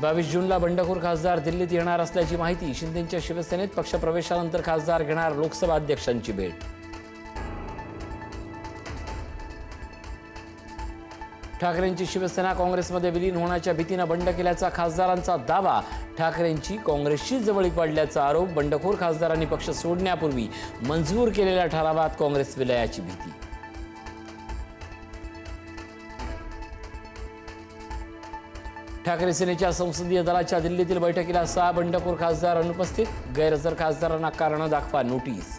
22 जूनला बंडखोर खासदार दिल्लीत येणार असल्याची माहिती. शिंदेंच्या शिवसेनेत पक्षप्रवेशानंतर खासदार घेणार लोकसभा अध्यक्षांची भेट. ठाकरेंची शिवसेना काँग्रेसमध्ये विलीन होण्याच्या भीतीनं बंड केल्याचा खासदारांचा दावा. ठाकरेंची काँग्रेसशी जवळीक वाढल्याचा आरोप. बंडखोर खासदारांनी पक्ष सोडण्यापूर्वी मंजूर केलेल्या ठरावात काँग्रेस विलयाची भीती. ठाकरे सेनेच्या संसदीय दलाच्या दिल्लीतील बैठकीला 6 बंडखोर खासदार अनुपस्थित. गैरहजर खासदारांना कारणं दाखवा नोटीस.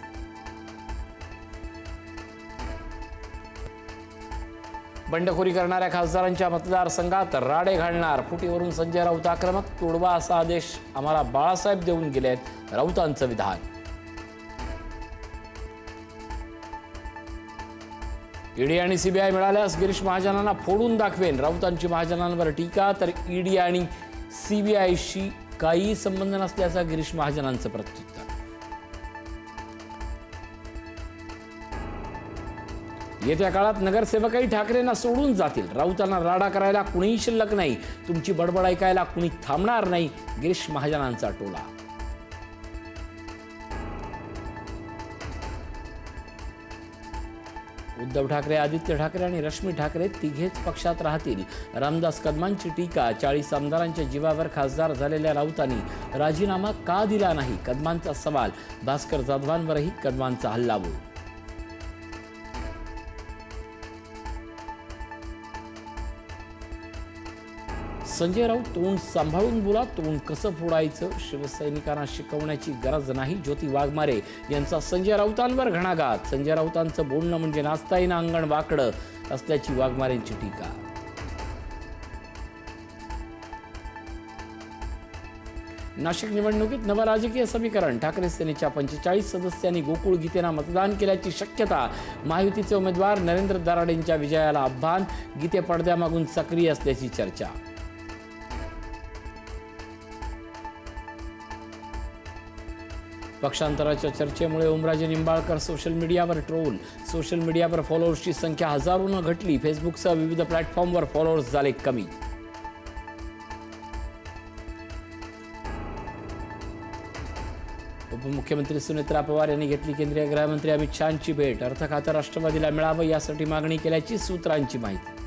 बंडखोरी करणाऱ्या खासदारांच्या मतदारसंघात राडे घालणार. फुटीवरून संजय राऊत आक्रमक. तोडवा असा आदेश आम्हाला बाळासाहेब देऊन गेलेत, राऊतांचं विधान. ईडी आणि सीबीआय मिळाल्यास गिरीश महाजनांना फोडून दाखवेन. राऊतांची महाजनांवर टीका. तर ईडी आणि सीबीआयशी काही संबंध नसल्याचा गिरीश महाजनांचं प्रत्युत्तर. येत्या काळात नगरसेवकही ठाकरेंना सोडून जातील. राऊतांना राडा करायला कुणीही शिल्लक नाही. तुमची बडबड ऐकायला कुणी थांबणार नाही. गिरीश महाजनांचा टोला. उद्धव ठाकरे, आदित्य ठाकरे आणि रश्मी ठाकरे तिघेच पक्षात राहतील. रामदास कदमांची टीका. 40 आमदारांच्या जीवावर खासदार झालेल्या राऊतांनी राजीनामा का दिला नाही, कदमांचा सवाल. भास्कर जाधवांवरही कदमांचा हल्लाबोल. संजय राऊत, तोंड सांभाळून बोला. तोंड कसं फोडायचं शिवसैनिकांना शिकवण्याची गरज नाही. ज्योती वाघमारे यांचा संजय राऊतांवर घणाघात. संजय राऊतांचं बोलणं म्हणजे नाचता येईना अंगण वाकडं असल्याची वाघमारेंची टीका. नाशिक निवडणुकीत नवं राजकीय समीकरण. ठाकरे सेनेच्या 45 सदस्यांनी गोकुळ गीतेना मतदान केल्याची शक्यता. महायुतीचे उमेदवार नरेंद्र दराडेंच्या विजयाला आव्हान. गीते पडद्यामागून सक्रिय असल्याची चर्चा. पक्षांतराच्या चर्चेमुळे ओमराजे निंबाळकर सोशल मीडियावर ट्रोल. सोशल मीडियावर फॉलोअर्सची संख्या हजारोनं घटली. फेसबुकसह विविध प्लॅटफॉर्मवर फॉलोअर्स झाले कमी. उपमुख्यमंत्री सुनेत्रा पवार यांनी घेतली केंद्रीय गृहमंत्री अमित शहांची भेट. अर्थ खातं राष्ट्रवादीला मिळावं यासाठी मागणी केल्याची सूत्रांची माहिती.